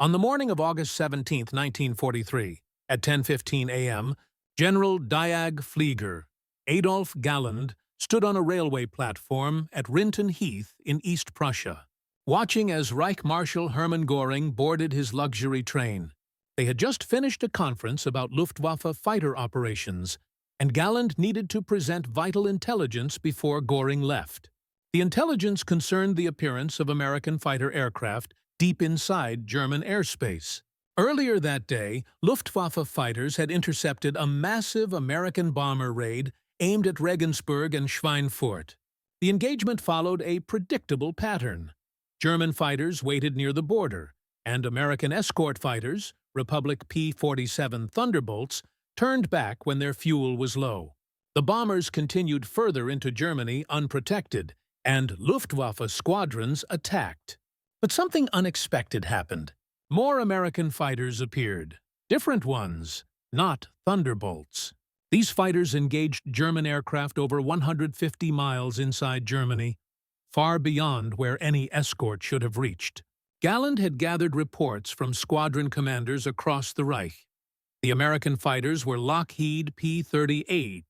On the morning of August 17, 1943, at 10:15 a.m., General Jagdflieger Adolf Galland stood on a railway platform at Rinton Heath in East Prussia, watching as Reichsmarschall Hermann Göring boarded his luxury train. They had just finished a conference about Luftwaffe fighter operations, and Galland needed to present vital intelligence before Göring left. The intelligence concerned the appearance of American fighter aircraft deep inside German airspace. Earlier that day, Luftwaffe fighters had intercepted a massive American bomber raid aimed at Regensburg and Schweinfurt. The engagement followed a predictable pattern. German fighters waited near the border, and American escort fighters, Republic P-47 Thunderbolts, turned back when their fuel was low. The bombers continued further into Germany unprotected, and Luftwaffe squadrons attacked. But something unexpected happened. More American fighters appeared. Different ones, not Thunderbolts. These fighters engaged German aircraft over 150 miles inside Germany, far beyond where any escort should have reached. Galland had gathered reports from squadron commanders across the Reich. The American fighters were Lockheed P-38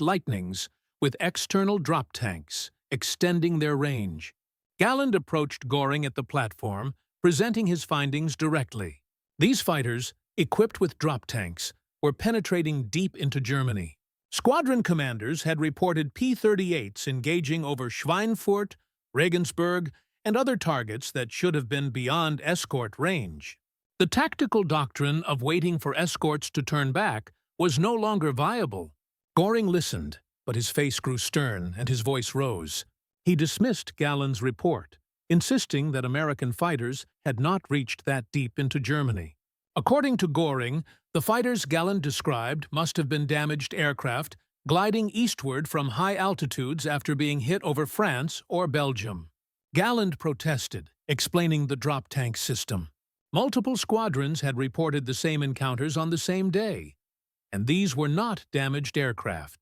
Lightnings with external drop tanks, extending their range. Galland approached Göring at the platform, presenting his findings directly. These fighters, equipped with drop tanks, were penetrating deep into Germany. Squadron commanders had reported P-38s engaging over Schweinfurt, Regensburg, and other targets that should have been beyond escort range. The tactical doctrine of waiting for escorts to turn back was no longer viable. Göring listened, but his face grew stern and his voice rose. He dismissed Galland's report, insisting that American fighters had not reached that deep into Germany. According to Göring, the fighters Galland described must have been damaged aircraft gliding eastward from high altitudes after being hit over France or Belgium. Galland protested, explaining the drop tank system. Multiple squadrons had reported the same encounters on the same day, and these were not damaged aircraft.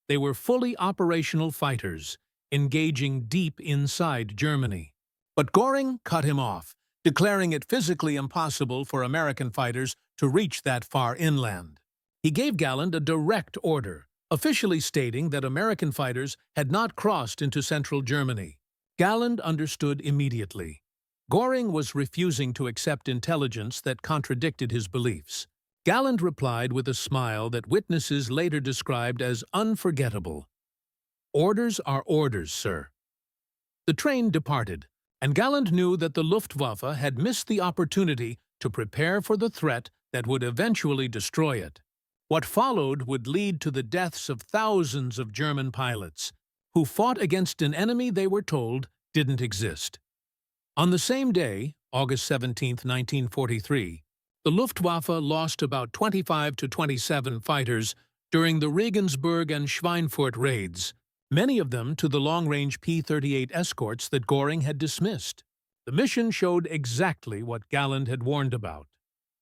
They were fully operational fighters, engaging deep inside Germany. But Göring cut him off, declaring it physically impossible for American fighters to reach that far inland. He gave Galland a direct order, officially stating that American fighters had not crossed into central Germany. Galland understood immediately. Göring was refusing to accept intelligence that contradicted his beliefs. Galland replied with a smile that witnesses later described as unforgettable. "Orders are orders, sir." The train departed, and Galland knew that the Luftwaffe had missed the opportunity to prepare for the threat that would eventually destroy it. What followed would lead to the deaths of thousands of German pilots, who fought against an enemy they were told didn't exist. On the same day, August 17, 1943, the Luftwaffe lost about 25 to 27 fighters during the Regensburg and Schweinfurt raids, many of them to the long-range P-38 escorts that Göring had dismissed. The mission showed exactly what Galland had warned about.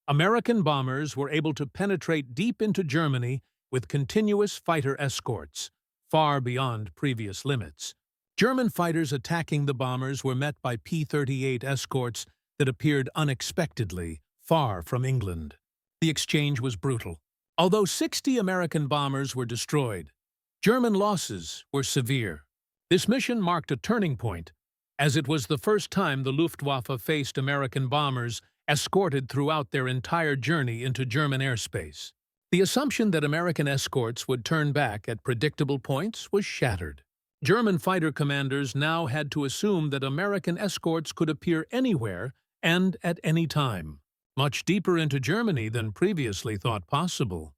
American bombers were able to penetrate deep into Germany with continuous fighter escorts, far beyond previous limits. German fighters attacking the bombers were met by P-38 escorts that appeared unexpectedly far from England. The exchange was brutal. Although 60 American bombers were destroyed, German losses were severe. This mission marked a turning point, as it was the first time the Luftwaffe faced American bombers escorted throughout their entire journey into German airspace. The assumption that American escorts would turn back at predictable points was shattered. German fighter commanders now had to assume that American escorts could appear anywhere and at any time, much deeper into Germany than previously thought possible.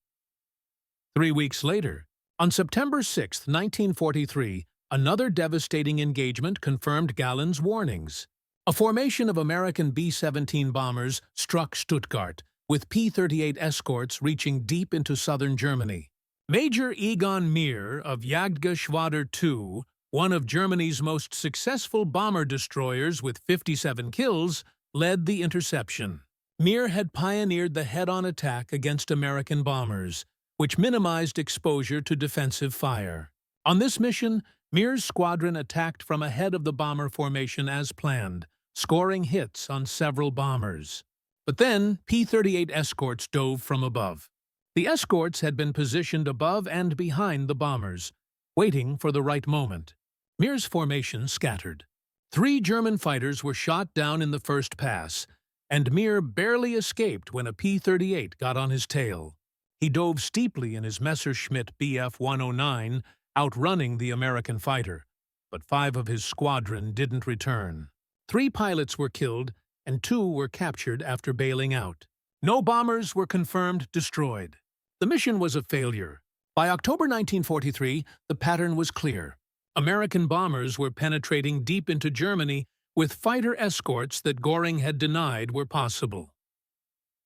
3 weeks later, on September 6, 1943, another devastating engagement confirmed Galland's warnings. A formation of American B-17 bombers struck Stuttgart, with P-38 escorts reaching deep into southern Germany. Major Egon Mir of Jagdflieger II, one of Germany's most successful bomber destroyers with 57 kills, led the interception. Mir had pioneered the head-on attack against American bombers, which minimized exposure to defensive fire. On this mission, Mir's squadron attacked from ahead of the bomber formation as planned, scoring hits on several bombers. But then P-38 escorts dove from above. The escorts had been positioned above and behind the bombers, waiting for the right moment. Mir's formation scattered. 3 German fighters were shot down in the first pass, and Mir barely escaped when a P-38 got on his tail. He dove steeply in his Messerschmitt Bf 109, outrunning the American fighter, but 5 of his squadron didn't return. 3 pilots were killed, and 2 were captured after bailing out. No bombers were confirmed destroyed. The mission was a failure. By October 1943, the pattern was clear. American bombers were penetrating deep into Germany with fighter escorts that Göring had denied were possible.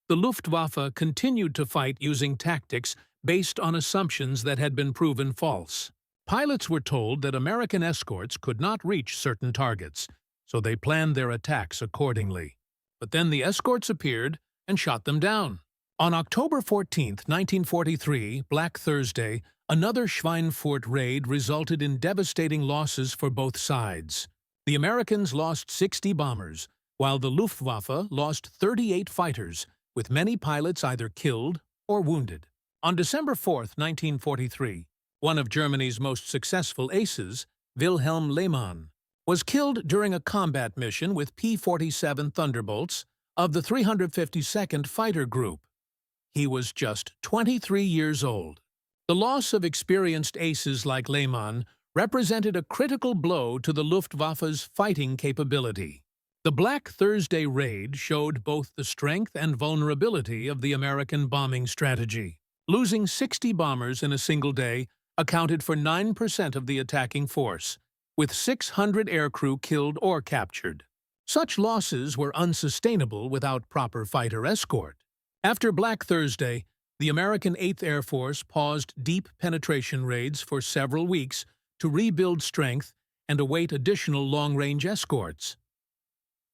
The Luftwaffe continued to fight using tactics based on assumptions that had been proven false. Pilots were told that American escorts could not reach certain targets, so they planned their attacks accordingly. But then the escorts appeared and shot them down. On October 14, 1943, Black Thursday, another Schweinfurt raid resulted in devastating losses for both sides. The Americans lost 60 bombers, while the Luftwaffe lost 38 fighters, with many pilots either killed or wounded. On December 4, 1943, one of Germany's most successful aces, Wilhelm Lehmann, was killed during a combat mission with P-47 Thunderbolts of the 352nd Fighter Group. He was just 23 years old. The loss of experienced aces like Lehmann represented a critical blow to the Luftwaffe's fighting capability. The Black Thursday raid showed both the strength and vulnerability of the American bombing strategy. Losing 60 bombers in a single day accounted for 9% of the attacking force, with 600 aircrew killed or captured. Such losses were unsustainable without proper fighter escort. After Black Thursday, the American 8th Air Force paused deep penetration raids for several weeks to rebuild strength and await additional long-range escorts.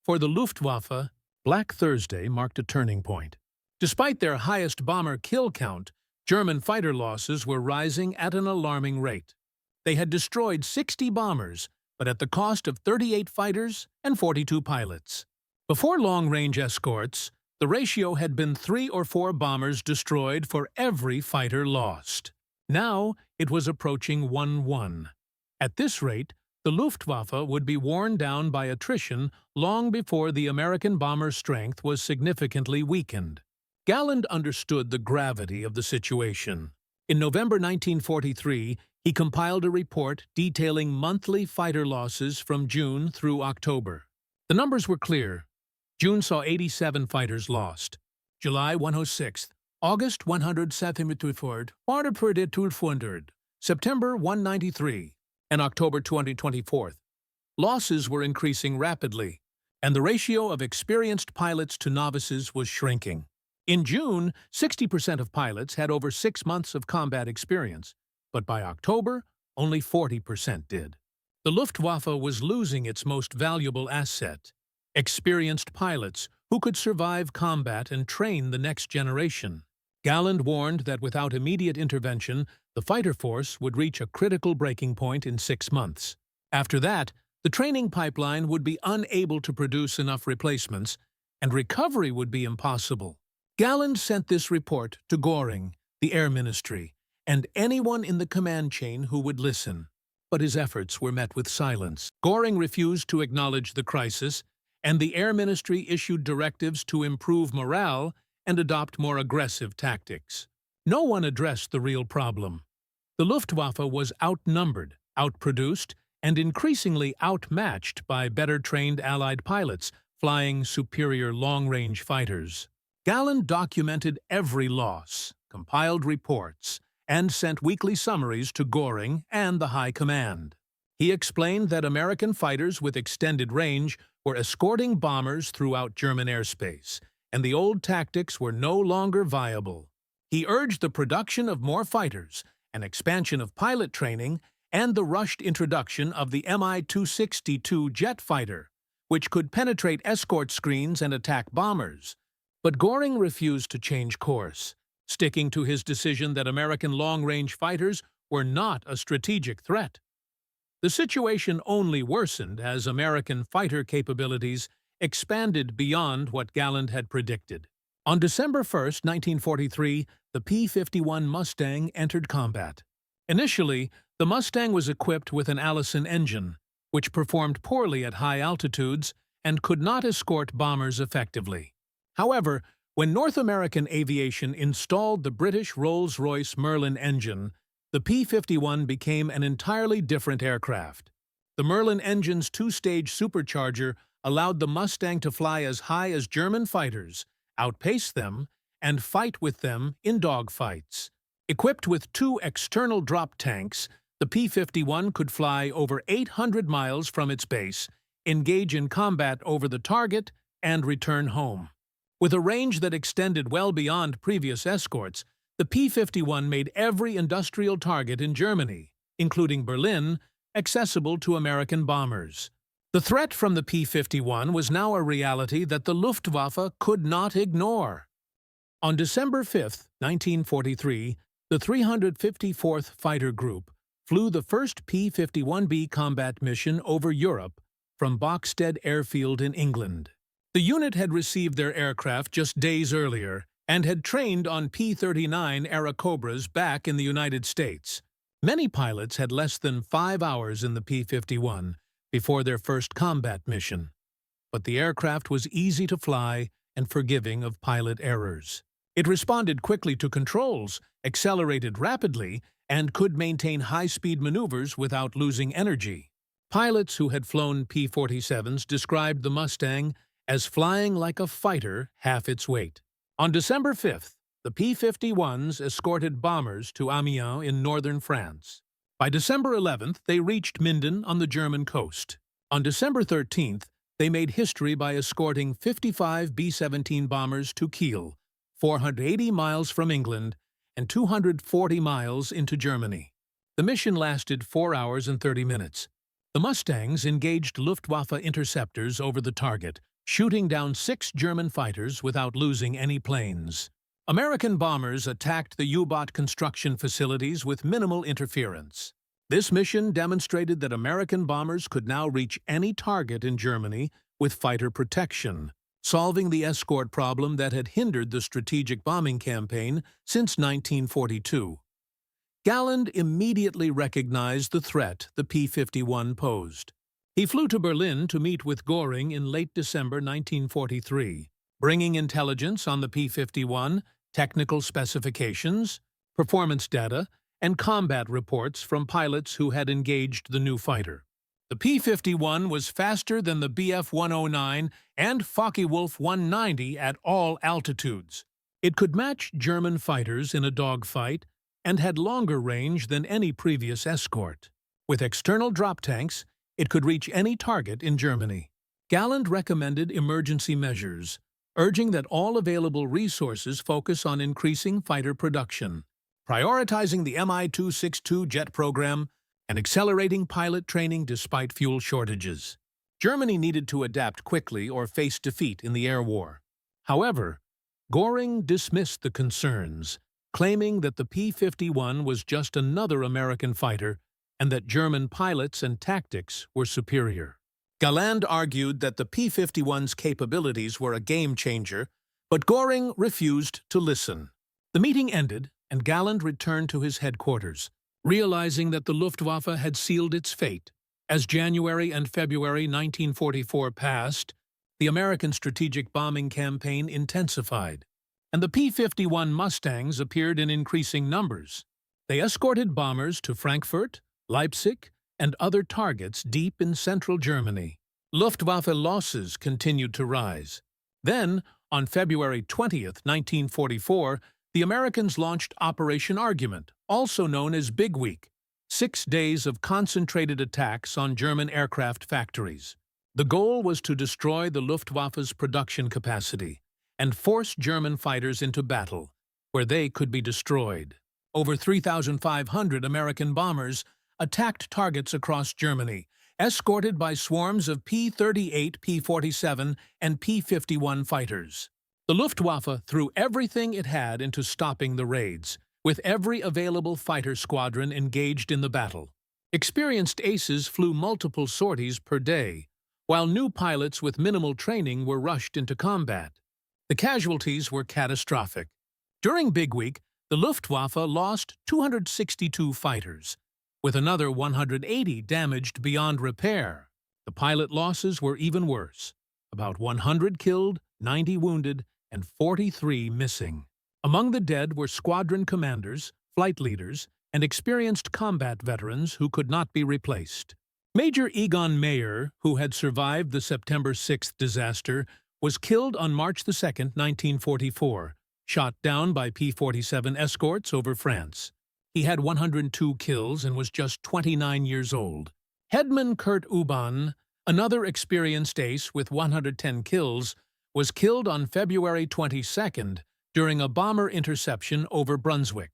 For the Luftwaffe, Black Thursday marked a turning point. Despite their highest bomber kill count, German fighter losses were rising at an alarming rate. They had destroyed 60 bombers, but at the cost of 38 fighters and 42 pilots. Before long-range escorts, the ratio had been 3 or 4 bombers destroyed for every fighter lost. Now it was approaching 1-1. At this rate, the Luftwaffe would be worn down by attrition long before the American bomber strength was significantly weakened. Galland understood the gravity of the situation. In November 1943, he compiled a report detailing monthly fighter losses from June through October. The numbers were clear. June saw 87 fighters lost, July 106, August 174, September 193, and October 224. Losses were increasing rapidly, and the ratio of experienced pilots to novices was shrinking. In June, 60% of pilots had over 6 months of combat experience, but by October, only 40% did. The Luftwaffe was losing its most valuable asset: experienced pilots who could survive combat and train the next generation. Galland warned that without immediate intervention, the fighter force would reach a critical breaking point in 6 months. After that, the training pipeline would be unable to produce enough replacements, and recovery would be impossible. Galland sent this report to Göring, the Air Ministry, and anyone in the command chain who would listen. But his efforts were met with silence. Göring refused to acknowledge the crisis, and the Air Ministry issued directives to improve morale and adopt more aggressive tactics. No one addressed the real problem. The Luftwaffe was outnumbered, outproduced, and increasingly outmatched by better-trained Allied pilots flying superior long-range fighters. Galland documented every loss, compiled reports, and sent weekly summaries to Göring and the High Command. He explained that American fighters with extended range were escorting bombers throughout German airspace, and the old tactics were no longer viable. He urged the production of more fighters, an expansion of pilot training, and the rushed introduction of the Mi-262 jet fighter, which could penetrate escort screens and attack bombers. But Göring refused to change course, sticking to his decision that American long-range fighters were not a strategic threat. The situation only worsened as American fighter capabilities expanded beyond what Galland had predicted. On December 1st, 1943, the P-51 Mustang entered combat. Initially, the Mustang was equipped with an Allison engine, which performed poorly at high altitudes and could not escort bombers effectively. However, when North American Aviation installed the British Rolls-Royce Merlin engine, the P-51 became an entirely different aircraft. The Merlin engine's two-stage supercharger allowed the Mustang to fly as high as German fighters, outpace them, and fight with them in dogfights. Equipped with two external drop tanks, the P-51 could fly over 800 miles from its base, engage in combat over the target, and return home. With a range that extended well beyond previous escorts, the P-51 made every industrial target in Germany, including Berlin, accessible to American bombers. The threat from the P-51 was now a reality that the Luftwaffe could not ignore. On December 5, 1943, the 354th Fighter Group flew the first P-51B combat mission over Europe from Boxted Airfield in England. The unit had received their aircraft just days earlier and had trained on P-39 Airacobras back in the United States. Many pilots had less than 5 hours in the P-51 before their first combat mission, but the aircraft was easy to fly and forgiving of pilot errors. It responded quickly to controls, accelerated rapidly, and could maintain high-speed maneuvers without losing energy. Pilots who had flown P-47s described the Mustang as flying like a fighter half its weight. On December 5th, the P-51s escorted bombers to Amiens in northern France. By December 11th, they reached Minden on the German coast. On December 13th, they made history by escorting 55 B-17 bombers to Kiel, 480 miles from England, and 240 miles into Germany. The mission lasted 4 hours and 30 minutes. The Mustangs engaged Luftwaffe interceptors over the target, shooting down 6 German fighters without losing any planes. American bombers attacked the U-boat construction facilities with minimal interference. This mission demonstrated that American bombers could now reach any target in Germany with fighter protection, solving the escort problem that had hindered the strategic bombing campaign since 1942. Galland immediately recognized the threat the P-51 posed. He flew to Berlin to meet with Göring in late December 1943, bringing intelligence on the P-51, technical specifications, performance data, and combat reports from pilots who had engaged the new fighter. The P-51 was faster than the Bf-109 and Focke-Wulf 190 at all altitudes. It could match German fighters in a dogfight and had longer range than any previous escort. With external drop tanks, it could reach any target in Germany. Galland recommended emergency measures, urging that all available resources focus on increasing fighter production, prioritizing the Mi-262 jet program, and accelerating pilot training despite fuel shortages. Germany needed to adapt quickly or face defeat in the air war. However, Göring dismissed the concerns, claiming that the P-51 was just another American fighter and that German pilots and tactics were superior. Galland argued that the P-51's capabilities were a game-changer, but Göring refused to listen. The meeting ended, and Galland returned to his headquarters, realizing that the Luftwaffe had sealed its fate. As January and February 1944 passed, the American strategic bombing campaign intensified, and the P-51 Mustangs appeared in increasing numbers. They escorted bombers to Frankfurt, Leipzig, and other targets deep in central Germany. Luftwaffe losses continued to rise. Then, on February 20, 1944, the Americans launched Operation Argument, also known as Big Week, 6 days of concentrated attacks on German aircraft factories. The goal was to destroy the Luftwaffe's production capacity and force German fighters into battle, where they could be destroyed. Over 3,500 American bombers attacked targets across Germany, escorted by swarms of P-38, P-47, and P-51 fighters. The Luftwaffe threw everything it had into stopping the raids, with every available fighter squadron engaged in the battle. Experienced aces flew multiple sorties per day, while new pilots with minimal training were rushed into combat. The casualties were catastrophic. During Big Week, the Luftwaffe lost 262 fighters, with another 180 damaged beyond repair. The pilot losses were even worse: about 100 killed, 90 wounded, and 43 missing. Among the dead were squadron commanders, flight leaders, and experienced combat veterans who could not be replaced. Major Egon Mayer, who had survived the September 6th disaster, was killed on March 2, 1944, shot down by P-47 escorts over France. He had 102 kills and was just 29 years old. Headman Kurt Uban, another experienced ace with 110 kills, was killed on February 22nd during a bomber interception over Brunswick.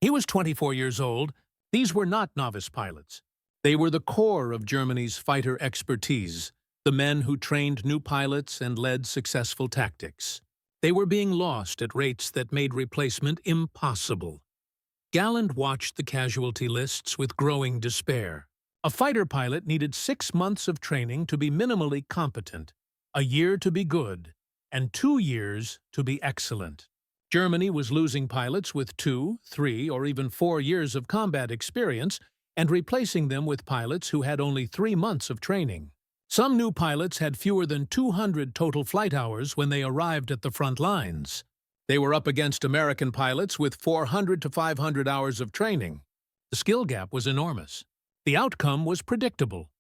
He was 24 years old. These were not novice pilots. They were the core of Germany's fighter expertise, the men who trained new pilots and led successful tactics. They were being lost at rates that made replacement impossible. Galland watched the casualty lists with growing despair. A fighter pilot needed 6 months of training to be minimally competent, a year to be good, and 2 years to be excellent. Germany was losing pilots with 2, 3, or even 4 years of combat experience and replacing them with pilots who had only 3 months of training. Some new pilots had fewer than 200 total flight hours when they arrived at the front lines. They were up against American pilots with 400 to 500 hours of training. The skill gap was enormous. The outcome was predictable.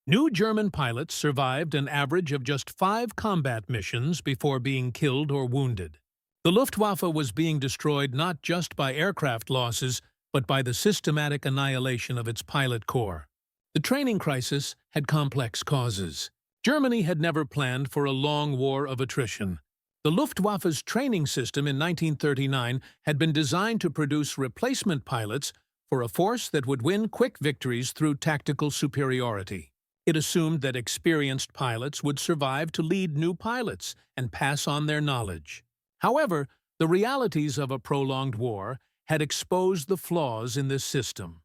New German pilots survived an average of just 5 combat missions before being killed or wounded. The Luftwaffe was being destroyed not just by aircraft losses, but by the systematic annihilation of its pilot corps. The training crisis had complex causes. Germany had never planned for a long war of attrition. The Luftwaffe's training system in 1939 had been designed to produce replacement pilots for a force that would win quick victories through tactical superiority. It assumed that experienced pilots would survive to lead new pilots and pass on their knowledge. However, the realities of a prolonged war had exposed the flaws in this system.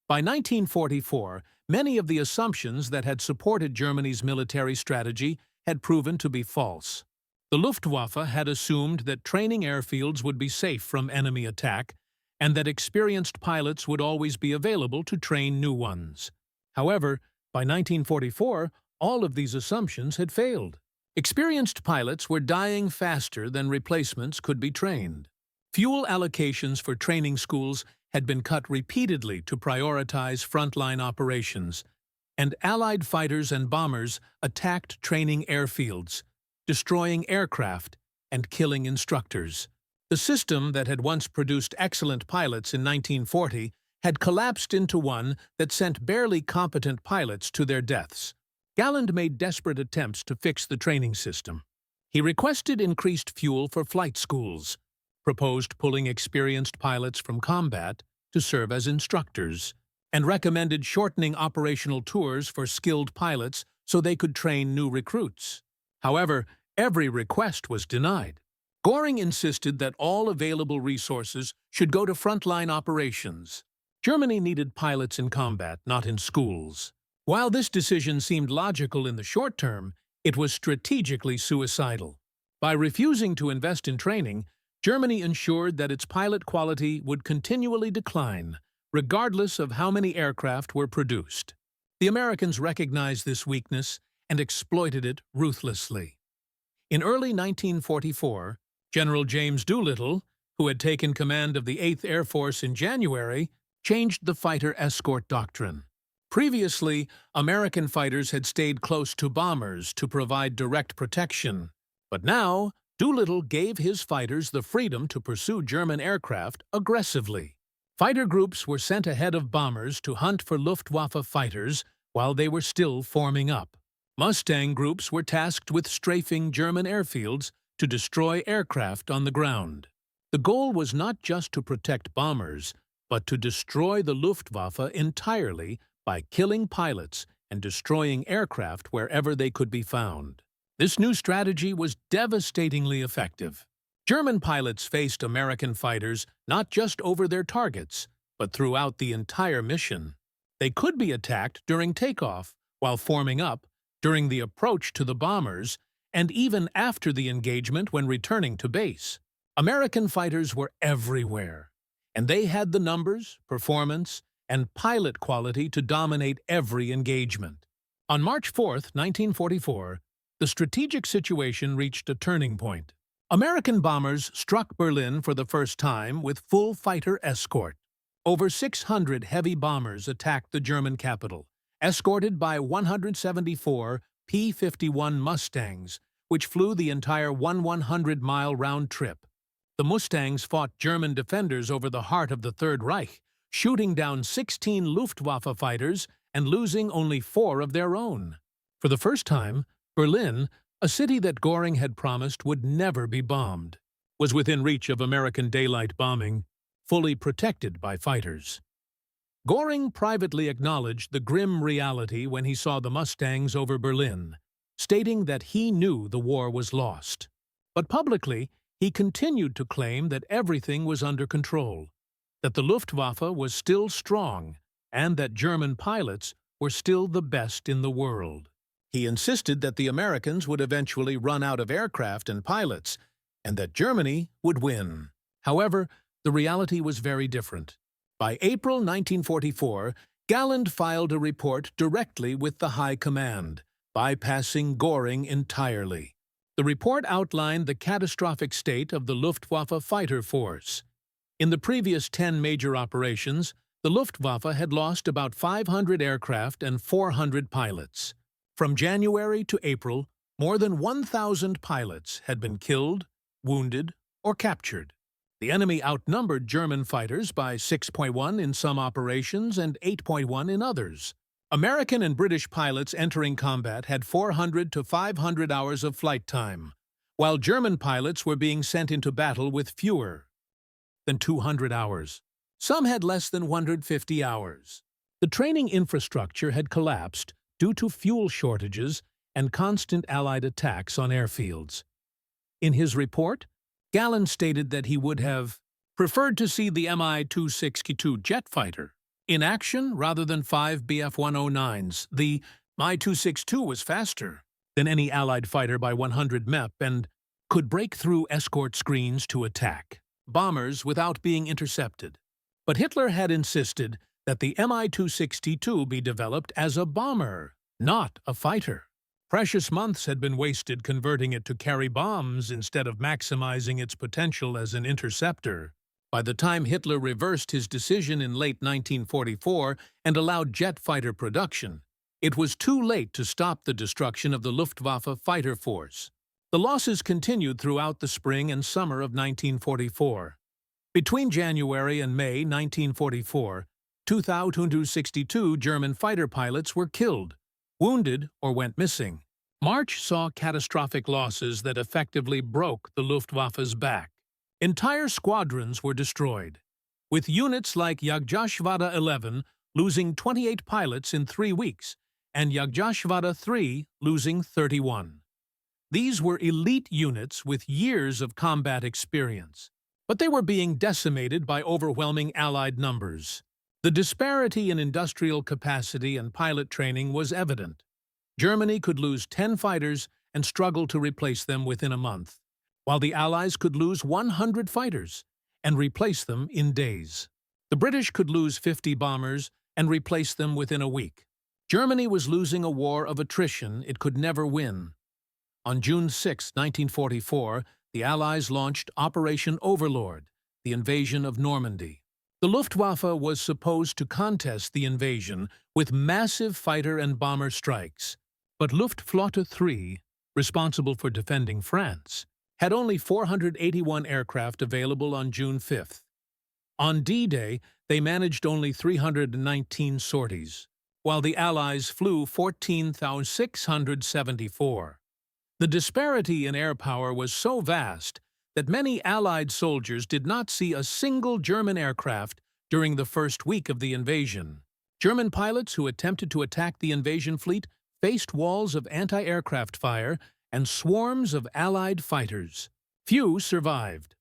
By 1944, many of the assumptions that had supported Germany's military strategy had proven to be false. The Luftwaffe had assumed that training airfields would be safe from enemy attack and that experienced pilots would always be available to train new ones. However, by 1944, all of these assumptions had failed. Experienced pilots were dying faster than replacements could be trained. Fuel allocations for training schools had been cut repeatedly to prioritize frontline operations, and Allied fighters and bombers attacked training airfields, destroying aircraft and killing instructors. The system that had once produced excellent pilots in 1940 had collapsed into one that sent barely competent pilots to their deaths. Galland made desperate attempts to fix the training system. He requested increased fuel for flight schools, proposed pulling experienced pilots from combat to serve as instructors, and recommended shortening operational tours for skilled pilots so they could train new recruits. However, every request was denied. Göring insisted that all available resources should go to frontline operations. Germany needed pilots in combat, not in schools. While this decision seemed logical in the short term, it was strategically suicidal. By refusing to invest in training, Germany ensured that its pilot quality would continually decline, regardless of how many aircraft were produced. The Americans recognized this weakness and exploited it ruthlessly. In early 1944, General James Doolittle, who had taken command of the 8th Air Force in January, changed the fighter escort doctrine. Previously, American fighters had stayed close to bombers to provide direct protection, but now Doolittle gave his fighters the freedom to pursue German aircraft aggressively. Fighter groups were sent ahead of bombers to hunt for Luftwaffe fighters while they were still forming up. Mustang groups were tasked with strafing German airfields to destroy aircraft on the ground. The goal was not just to protect bombers, but to destroy the Luftwaffe entirely by killing pilots and destroying aircraft wherever they could be found. This new strategy was devastatingly effective. German pilots faced American fighters not just over their targets, but throughout the entire mission. They could be attacked during takeoff, while forming up, during the approach to the bombers, and even after the engagement when returning to base. American fighters were everywhere, and they had the numbers, performance, and pilot quality to dominate every engagement. On March 4, 1944, the strategic situation reached a turning point. American bombers struck Berlin for the first time with full fighter escort. Over 600 heavy bombers attacked the German capital, escorted by 174 P-51 Mustangs, which flew the entire 100-mile round trip. The Mustangs fought German defenders over the heart of the Third Reich, shooting down 16 Luftwaffe fighters and losing only 4 of their own. For the first time, Berlin, a city that Göring had promised would never be bombed, was within reach of American daylight bombing, fully protected by fighters. Göring privately acknowledged the grim reality when he saw the Mustangs over Berlin, stating that he knew the war was lost. But publicly, he continued to claim that everything was under control, that the Luftwaffe was still strong, and that German pilots were still the best in the world. He insisted that the Americans would eventually run out of aircraft and pilots, and that Germany would win. However, the reality was very different. By April 1944, Galland filed a report directly with the High Command, bypassing Göring entirely. The report outlined the catastrophic state of the Luftwaffe fighter force. In the previous 10 major operations, the Luftwaffe had lost about 500 aircraft and 400 pilots. From January to April, more than 1,000 pilots had been killed, wounded, or captured. The enemy outnumbered German fighters by 6.1 in some operations and 8.1 in others. American and British pilots entering combat had 400 to 500 hours of flight time, while German pilots were being sent into battle with fewer than 200 hours. Some had less than 150 hours. The training infrastructure had collapsed due to fuel shortages and constant Allied attacks on airfields. In his report, Galland stated that he would have preferred to see the Mi-262 jet fighter in action rather than 5 Bf-109s. The Mi-262 was faster than any Allied fighter by 100 mep and could break through escort screens to attack bombers without being intercepted. But Hitler had insisted that the Mi-262 be developed as a bomber, not a fighter. Precious months had been wasted converting it to carry bombs instead of maximizing its potential as an interceptor. By the time Hitler reversed his decision in late 1944 and allowed jet fighter production, it was too late to stop the destruction of the Luftwaffe fighter force. The losses continued throughout the spring and summer of 1944. Between January and May 1944, 2,262 German fighter pilots were killed, wounded, or went missing. March saw catastrophic losses that effectively broke the Luftwaffe's back. Entire squadrons were destroyed, with units like Jagdflieger 11 losing 28 pilots in 3 weeks and Jagdflieger 3 losing 31. These were elite units with years of combat experience, but they were being decimated by overwhelming Allied numbers. The disparity in industrial capacity and pilot training was evident. Germany could lose 10 fighters and struggle to replace them within a month, while the Allies could lose 100 fighters and replace them in days. The British could lose 50 bombers and replace them within a week. Germany was losing a war of attrition it could never win. On June 6, 1944, the Allies launched Operation Overlord, the invasion of Normandy. The Luftwaffe was supposed to contest the invasion with massive fighter and bomber strikes, but Luftflotte 3, responsible for defending France, had only 481 aircraft available on June 5th. On D-Day, they managed only 319 sorties, while the Allies flew 14,674. The disparity in air power was so vast that many Allied soldiers did not see a single German aircraft during the first week of the invasion. German pilots who attempted to attack the invasion fleet faced walls of anti-aircraft fire and swarms of Allied fighters. Few survived.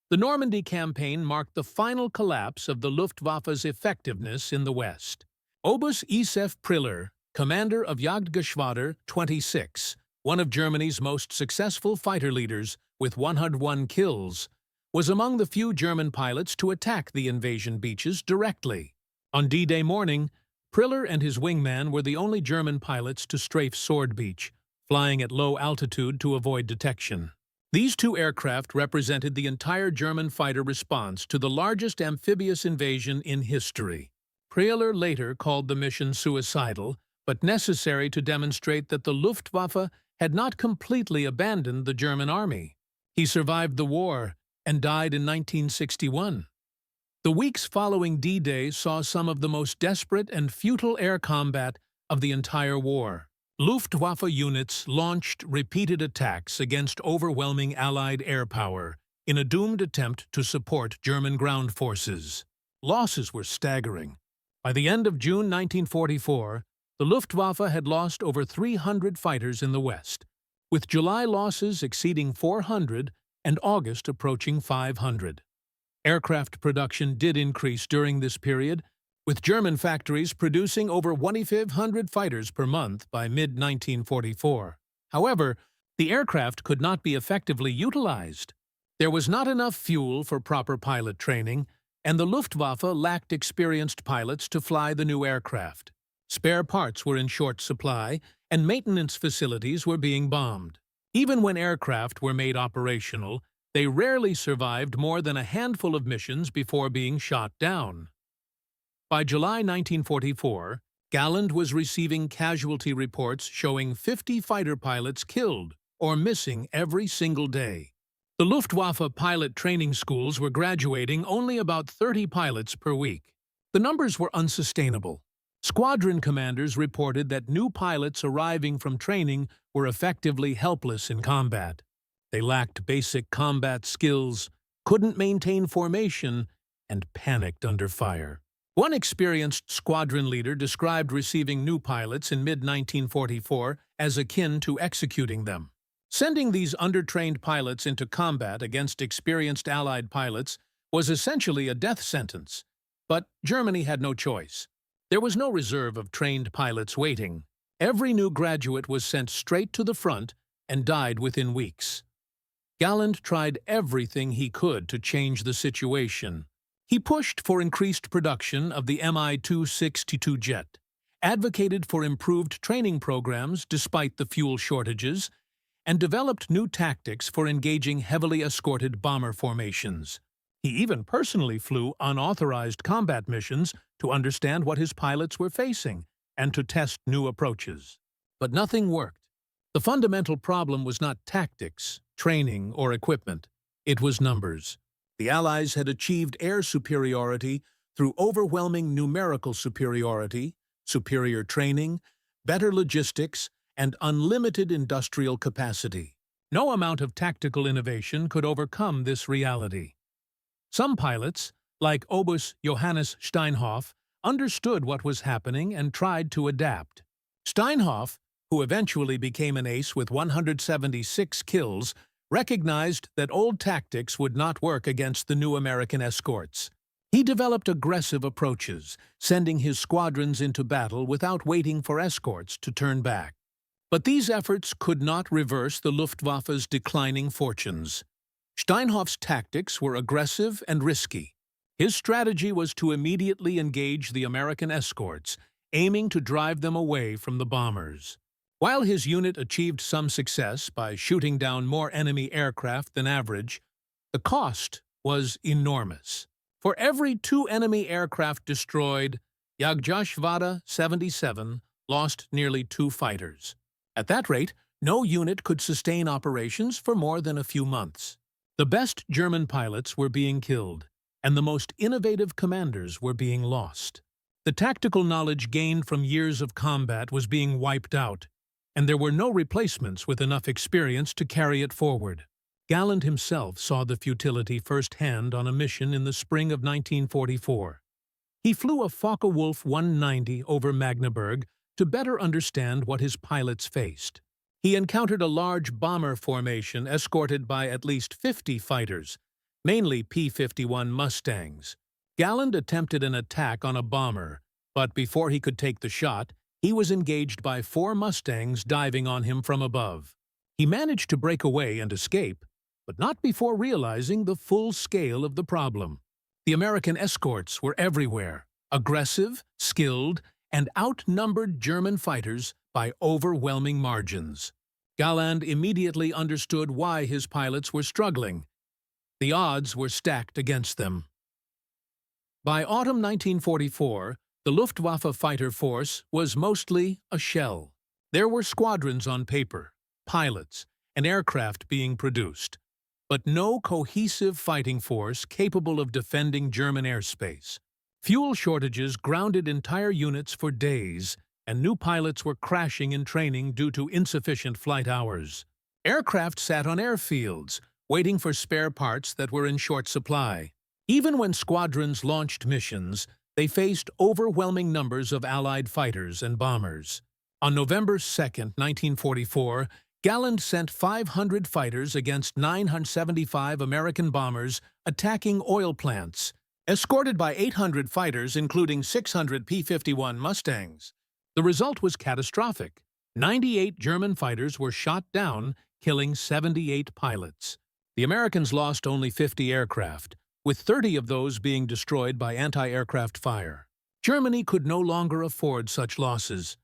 The Normandy campaign marked the final collapse of the Luftwaffe's effectiveness in the West. Obus Isef Priller, commander of Jagdflieger 26, one of Germany's most successful fighter leaders with 101 kills, was among the few German pilots to attack the invasion beaches directly. On D-Day morning, Priller and his wingman were the only German pilots to strafe Sword Beach, flying at low altitude to avoid detection. These two aircraft represented the entire German fighter response to the largest amphibious invasion in history. Priller later called the mission suicidal, but necessary to demonstrate that the Luftwaffe had not completely abandoned the German army. He survived the war and died in 1961. The weeks following D-Day saw some of the most desperate and futile air combat of the entire war. Luftwaffe units launched repeated attacks against overwhelming Allied air power in a doomed attempt to support German ground forces. Losses were staggering. By the end of June 1944, the Luftwaffe had lost over 300 fighters in the West, with July losses exceeding 400 and August approaching 500. Aircraft production did increase during this period, with German factories producing over 1,500 fighters per month by mid-1944. However, the aircraft could not be effectively utilized. There was not enough fuel for proper pilot training, and the Luftwaffe lacked experienced pilots to fly the new aircraft. Spare parts were in short supply, and maintenance facilities were being bombed. Even when aircraft were made operational, they rarely survived more than a handful of missions before being shot down. By July 1944, Galland was receiving casualty reports showing 50 fighter pilots killed or missing every single day. The Luftwaffe pilot training schools were graduating only about 30 pilots per week. The numbers were unsustainable. Squadron commanders reported that new pilots arriving from training were effectively helpless in combat. They lacked basic combat skills, couldn't maintain formation, and panicked under fire. One experienced squadron leader described receiving new pilots in mid-1944 as akin to executing them. Sending these undertrained pilots into combat against experienced Allied pilots was essentially a death sentence, but Germany had no choice. There was no reserve of trained pilots waiting. Every new graduate was sent straight to the front and died within weeks. Galland tried everything he could to change the situation. He pushed for increased production of the Mi-262 jet, advocated for improved training programs despite the fuel shortages, and developed new tactics for engaging heavily escorted bomber formations. He even personally flew unauthorized combat missions to understand what his pilots were facing and to test new approaches. But nothing worked. The fundamental problem was not tactics, training, or equipment. It was numbers. The Allies had achieved air superiority through overwhelming numerical superiority, superior training, better logistics, and unlimited industrial capacity. No amount of tactical innovation could overcome this reality. Some pilots, like Obus Johannes Steinhoff, understood what was happening and tried to adapt. Steinhoff, who eventually became an ace with 176 kills, recognized that old tactics would not work against the new American escorts. He developed aggressive approaches, sending his squadrons into battle without waiting for escorts to turn back. But these efforts could not reverse the Luftwaffe's declining fortunes. Steinhoff's tactics were aggressive and risky. His strategy was to immediately engage the American escorts, aiming to drive them away from the bombers. While his unit achieved some success by shooting down more enemy aircraft than average, the cost was enormous. For every 2 enemy aircraft destroyed, Jagdflieger 77 lost nearly 2 fighters. At that rate, no unit could sustain operations for more than a few months. The best German pilots were being killed, and the most innovative commanders were being lost. The tactical knowledge gained from years of combat was being wiped out, and there were no replacements with enough experience to carry it forward. Galland himself saw the futility firsthand on a mission in the spring of 1944. He flew a Focke-Wulf 190 over Magdeburg to better understand what his pilots faced. He encountered a large bomber formation escorted by at least 50 fighters, mainly P-51 Mustangs. Galland attempted an attack on a bomber, but before he could take the shot, he was engaged by 4 Mustangs diving on him from above. He managed to break away and escape, but not before realizing the full scale of the problem. The American escorts were everywhere, aggressive, skilled, and outnumbered German fighters by overwhelming margins. Galland immediately understood why his pilots were struggling. The odds were stacked against them. By autumn 1944, the Luftwaffe fighter force was mostly a shell. There were squadrons on paper, pilots, and aircraft being produced, but no cohesive fighting force capable of defending German airspace. Fuel shortages grounded entire units for days, and new pilots were crashing in training due to insufficient flight hours. Aircraft sat on airfields, waiting for spare parts that were in short supply. Even when squadrons launched missions, they faced overwhelming numbers of Allied fighters and bombers. On November 2, 1944, Galland sent 500 fighters against 975 American bombers attacking oil plants, escorted by 800 fighters including 600 P-51 Mustangs. The result was catastrophic. 98 German fighters were shot down, killing 78 pilots. The Americans lost only 50 aircraft, with 30 of those being destroyed by anti-aircraft fire. Germany could no longer afford such losses.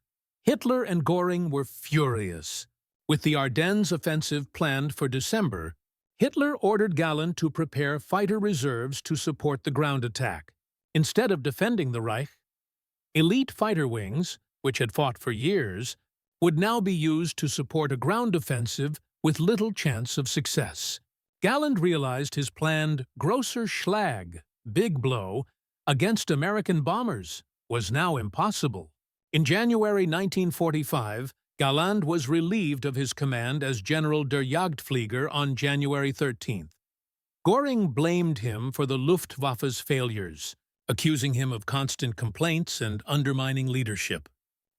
Hitler and Göring were furious. With the Ardennes offensive planned for December, Hitler ordered Galland to prepare fighter reserves to support the ground attack. Instead of defending the Reich, elite fighter wings, which had fought for years, would now be used to support a ground offensive with little chance of success. Galland realized his planned großer Schlag, big blow, against American bombers was now impossible. In January 1945, Galland was relieved of his command as General der Jagdflieger on January 13th. Göring blamed him for the Luftwaffe's failures, accusing him of constant complaints and undermining leadership.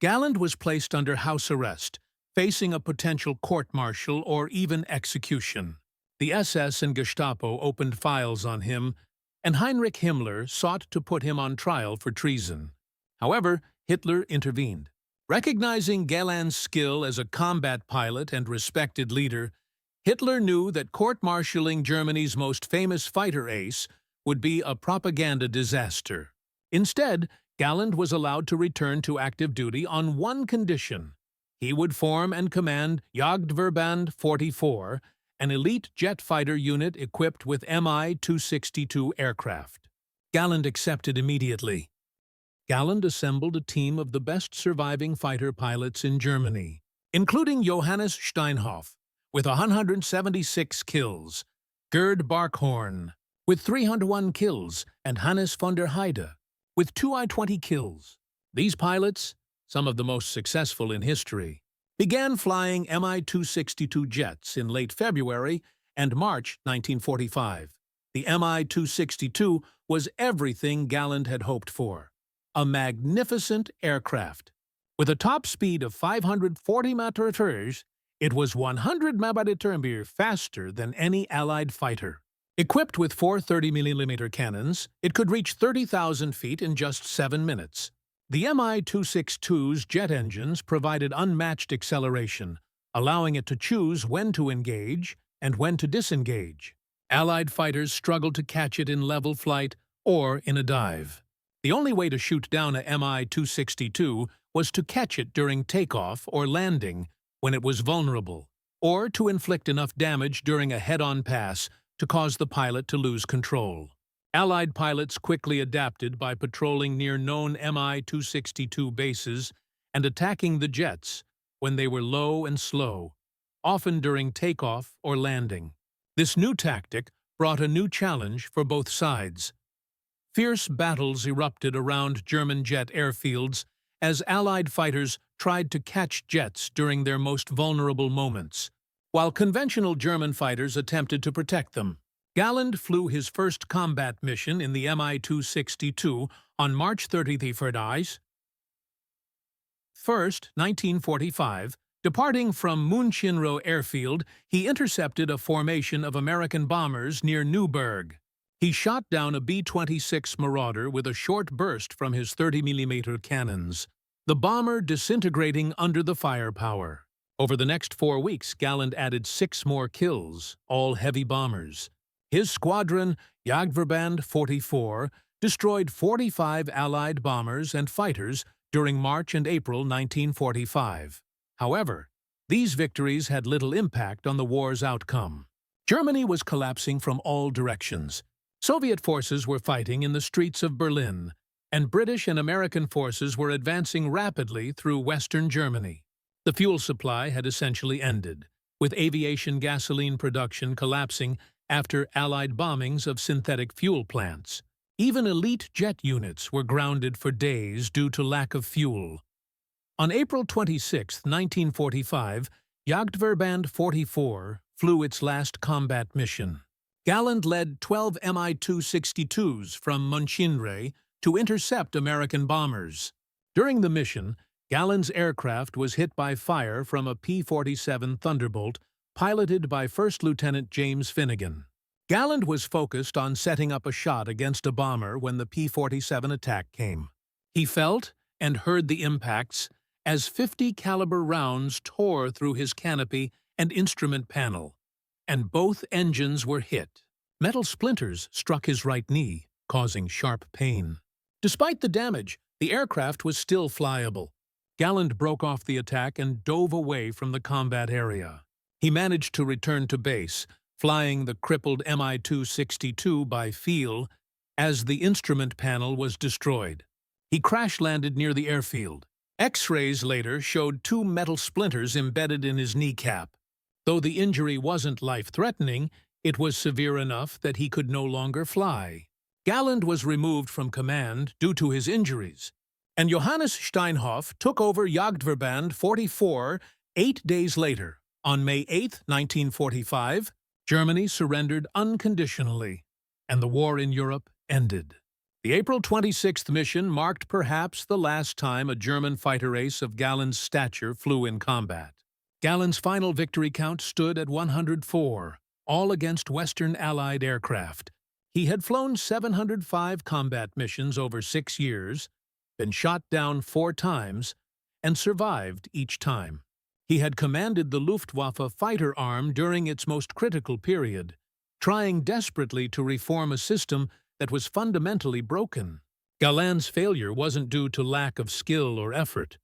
Galland was placed under house arrest, facing a potential court-martial or even execution. The SS and Gestapo opened files on him, and Heinrich Himmler sought to put him on trial for treason. However, Hitler intervened. Recognizing Galland's skill as a combat pilot and respected leader, Hitler knew that court-martialing Germany's most famous fighter ace would be a propaganda disaster. Instead, Galland was allowed to return to active duty on one condition. He would form and command Jagdverband 44, an elite jet fighter unit equipped with Mi-262 aircraft. Galland accepted immediately. Galland assembled a team of the best surviving fighter pilots in Germany, including Johannes Steinhoff, with 176 kills, Gerd Barkhorn, with 301 kills, and Hannes von der Heide, with 2 I-20 kills. These pilots, some of the most successful in history, began flying Mi-262 jets in late February and March 1945. The Mi-262 was everything Galland had hoped for. A magnificent aircraft. With a top speed of 540 mph, it was 100 mph faster than any Allied fighter. Equipped with 4 30mm cannons, it could reach 30,000 feet in just 7 minutes. The Mi-262's jet engines provided unmatched acceleration, allowing it to choose when to engage and when to disengage. Allied fighters struggled to catch it in level flight or in a dive. The only way to shoot down a Mi-262 was to catch it during takeoff or landing when it was vulnerable, or to inflict enough damage during a head-on pass to cause the pilot to lose control. Allied pilots quickly adapted by patrolling near known Mi-262 bases and attacking the jets when they were low and slow, often during takeoff or landing. This new tactic brought a new challenge for both sides. Fierce battles erupted around German jet airfields as Allied fighters tried to catch jets during their most vulnerable moments, while conventional German fighters attempted to protect them. Galland flew his first combat mission in the Mi-262 on March 31st, 1945. Departing from Münchenroh airfield, he intercepted a formation of American bombers near Neuburg. He shot down a B-26 Marauder with a short burst from his 30mm cannons. the bomber disintegrating under the firepower. Over the next 4 weeks, Galland added 6 more kills, all heavy bombers. His squadron, Jagdverband 44, destroyed 45 Allied bombers and fighters during March and April 1945. However, these victories had little impact on the war's outcome. Germany was collapsing from all directions. Soviet forces were fighting in the streets of Berlin, and British and American forces were advancing rapidly through Western Germany. The fuel supply had essentially ended, with aviation gasoline production collapsing after Allied bombings of synthetic fuel plants. Even elite jet units were grounded for days due to lack of fuel. On April 26, 1945, Jagdverband 44 flew its last combat mission. Galland led 12 Mi-262s from Münchenre to intercept American bombers. During the mission, Galland's aircraft was hit by fire from a P-47 Thunderbolt piloted by First Lieutenant James Finnegan. Galland was focused on setting up a shot against a bomber when the P-47 attack came. He felt and heard the impacts as 50 caliber rounds tore through his canopy and instrument panel, and both engines were hit. Metal splinters struck his right knee, causing sharp pain. Despite the damage, the aircraft was still flyable. Galland broke off the attack and dove away from the combat area. He managed to return to base, flying the crippled Mi-262 by feel as the instrument panel was destroyed. He crash-landed near the airfield. X-rays later showed 2 metal splinters embedded in his kneecap. Though the injury wasn't life-threatening, it was severe enough that he could no longer fly. Galland was removed from command due to his injuries, and Johannes Steinhoff took over Jagdverband 44 8 days later. On May 8, 1945, Germany surrendered unconditionally, and the war in Europe ended. The April 26th mission marked perhaps the last time a German fighter ace of Galland's stature flew in combat. Galland's final victory count stood at 104, all against Western Allied aircraft. He had flown 705 combat missions over 6 years, been shot down 4 times, and survived each time. He had commanded the Luftwaffe fighter arm during its most critical period, trying desperately to reform a system that was fundamentally broken. Galland's failure wasn't due to lack of skill or effort,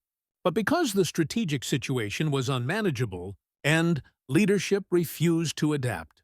but because the strategic situation was unmanageable and leadership refused to adapt.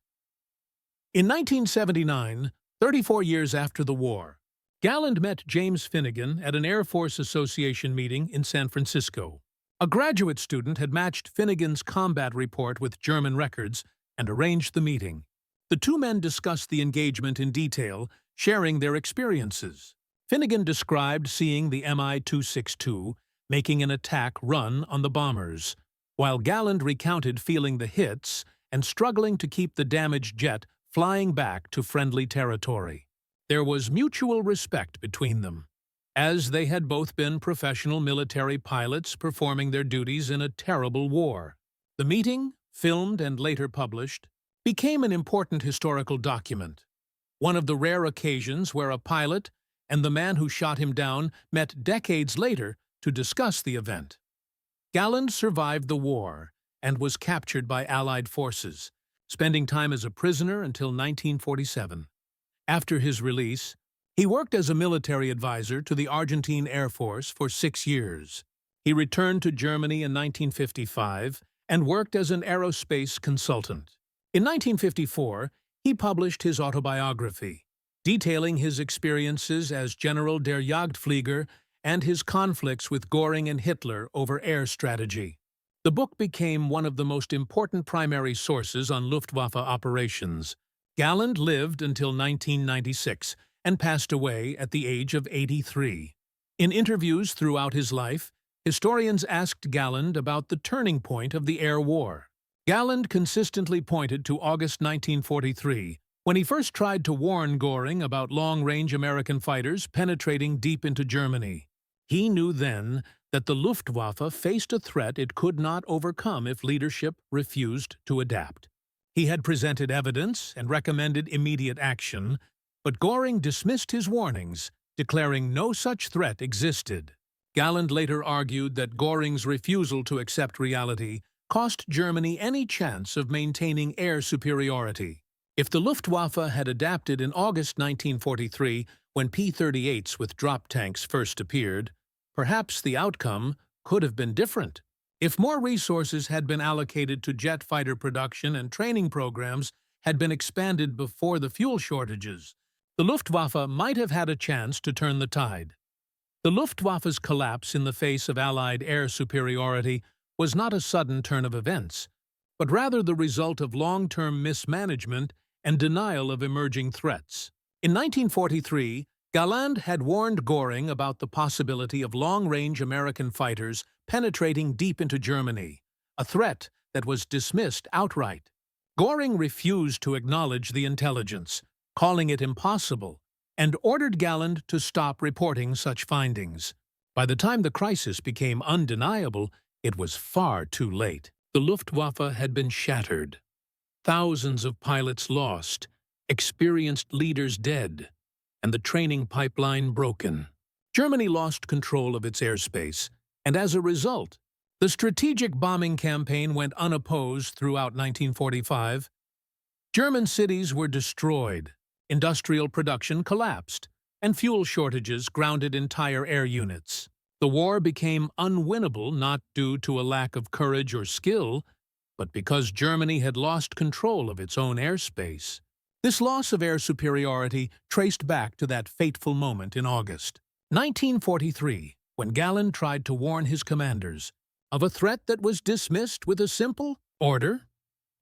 In 1979, 34 years after the war, Galland met James Finnegan at an Air Force Association meeting in San Francisco. A graduate student had matched Finnegan's combat report with German records and arranged the meeting. The 2 men discussed the engagement in detail, sharing their experiences. Finnegan described seeing the Mi-262 making an attack run on the bombers, while Galland recounted feeling the hits and struggling to keep the damaged jet flying back to friendly territory. There was mutual respect between them, as they had both been professional military pilots performing their duties in a terrible war. The meeting, filmed and later published, became an important historical document, one of the rare occasions where a pilot and the man who shot him down met decades later to discuss the event. Galland survived the war and was captured by Allied forces, spending time as a prisoner until 1947. After his release, he worked as a military advisor to the Argentine Air Force for 6 years. He returned to Germany in 1955 and worked as an aerospace consultant. In 1954, he published his autobiography, detailing his experiences as General der Jagdflieger and his conflicts with Göring and Hitler over air strategy. The book became one of the most important primary sources on Luftwaffe operations. Galland lived until 1996 and passed away at the age of 83. In interviews throughout his life, historians asked Galland about the turning point of the air war. Galland consistently pointed to August 1943, when he first tried to warn Göring about long-range American fighters penetrating deep into Germany. He knew then that the Luftwaffe faced a threat it could not overcome if leadership refused to adapt. He had presented evidence and recommended immediate action, but Göring dismissed his warnings, declaring no such threat existed. Galland later argued that Göring's refusal to accept reality cost Germany any chance of maintaining air superiority. If the Luftwaffe had adapted in August 1943, when P-38s with drop tanks first appeared, perhaps the outcome could have been different. If more resources had been allocated to jet fighter production and training programs had been expanded before the fuel shortages, the Luftwaffe might have had a chance to turn the tide. The Luftwaffe's collapse in the face of Allied air superiority was not a sudden turn of events, but rather the result of long-term mismanagement and denial of emerging threats. In 1943, Galland had warned Göring about the possibility of long-range American fighters penetrating deep into Germany, a threat that was dismissed outright. Göring refused to acknowledge the intelligence, calling it impossible, and ordered Galland to stop reporting such findings. By the time the crisis became undeniable, it was far too late. The Luftwaffe had been shattered. Thousands of pilots lost, experienced leaders dead, and the training pipeline broken. Germany lost control of its airspace, and as a result, the strategic bombing campaign went unopposed throughout 1945. German cities were destroyed, industrial production collapsed, and fuel shortages grounded entire air units. The war became unwinnable not due to a lack of courage or skill, but because Germany had lost control of its own airspace. This loss of air superiority traced back to that fateful moment in August 1943, when Galland tried to warn his commanders of a threat that was dismissed with a simple order.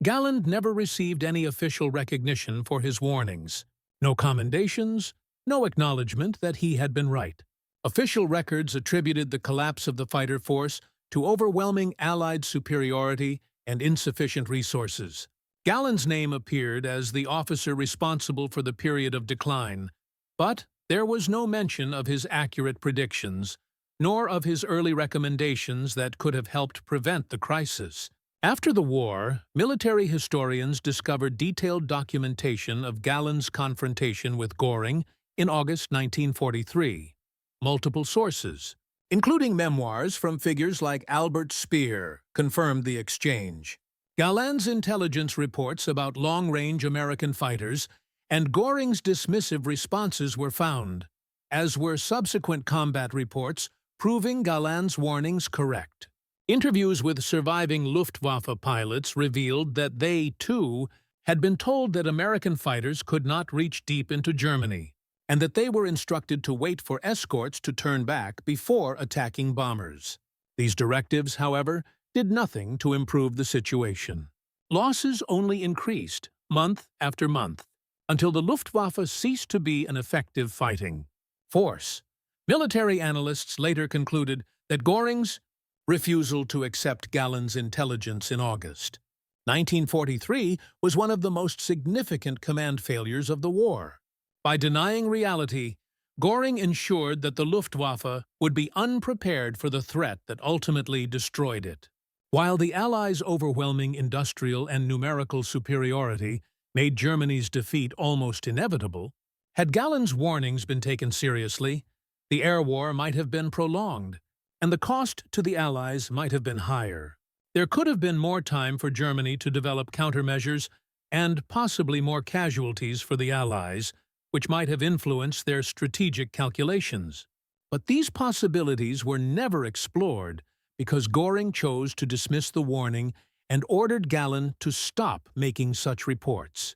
Galland never received any official recognition for his warnings. No commendations, no acknowledgement that he had been right. Official records attributed the collapse of the fighter force to overwhelming Allied superiority and insufficient resources. Galland's name appeared as the officer responsible for the period of decline, but there was no mention of his accurate predictions, nor of his early recommendations that could have helped prevent the crisis. After the war, military historians discovered detailed documentation of Galland's confrontation with Göring in August 1943. Multiple sources, including memoirs from figures like Albert Speer, confirmed the exchange. Galland's intelligence reports about long-range American fighters and Göring's dismissive responses were found, as were subsequent combat reports proving Galland's warnings correct. Interviews with surviving Luftwaffe pilots revealed that they, too, had been told that American fighters could not reach deep into Germany, and that they were instructed to wait for escorts to turn back before attacking bombers. These directives, however, did nothing to improve the situation. Losses only increased, month after month, until the Luftwaffe ceased to be an effective fighting force. Military analysts later concluded that Göring's refusal to accept Galland's intelligence in August 1943 was one of the most significant command failures of the war. By denying reality, Göring ensured that the Luftwaffe would be unprepared for the threat that ultimately destroyed it. While the Allies' overwhelming industrial and numerical superiority made Germany's defeat almost inevitable, had Galland's warnings been taken seriously, the air war might have been prolonged, and the cost to the Allies might have been higher. There could have been more time for Germany to develop countermeasures and possibly more casualties for the Allies, which might have influenced their strategic calculations. But these possibilities were never explored because Göring chose to dismiss the warning and ordered Galland to stop making such reports.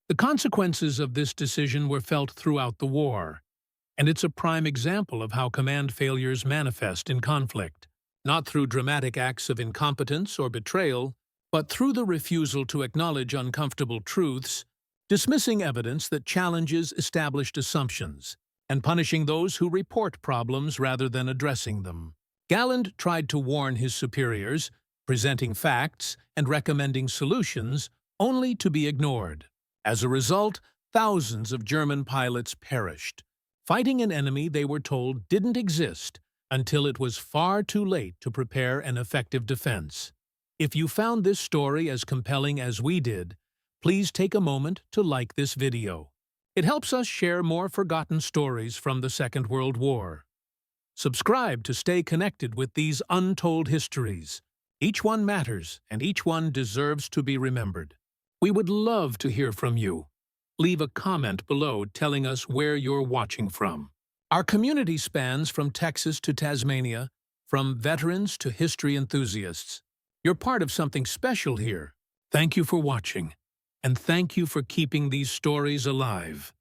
The consequences of this decision were felt throughout the war, and it's a prime example of how command failures manifest in conflict, not through dramatic acts of incompetence or betrayal, but through the refusal to acknowledge uncomfortable truths, dismissing evidence that challenges established assumptions, and punishing those who report problems rather than addressing them. Galland tried to warn his superiors, presenting facts and recommending solutions, only to be ignored. As a result, thousands of German pilots perished, fighting an enemy they were told didn't exist until it was far too late to prepare an effective defense. If you found this story as compelling as we did, please take a moment to like this video. It helps us share more forgotten stories from the Second World War. Subscribe to stay connected with these untold histories. Each one matters, and each one deserves to be remembered. We would love to hear from you. Leave a comment below telling us where you're watching from. Our community spans from Texas to Tasmania, from veterans to history enthusiasts. You're part of something special here. Thank you for watching, and thank you for keeping these stories alive.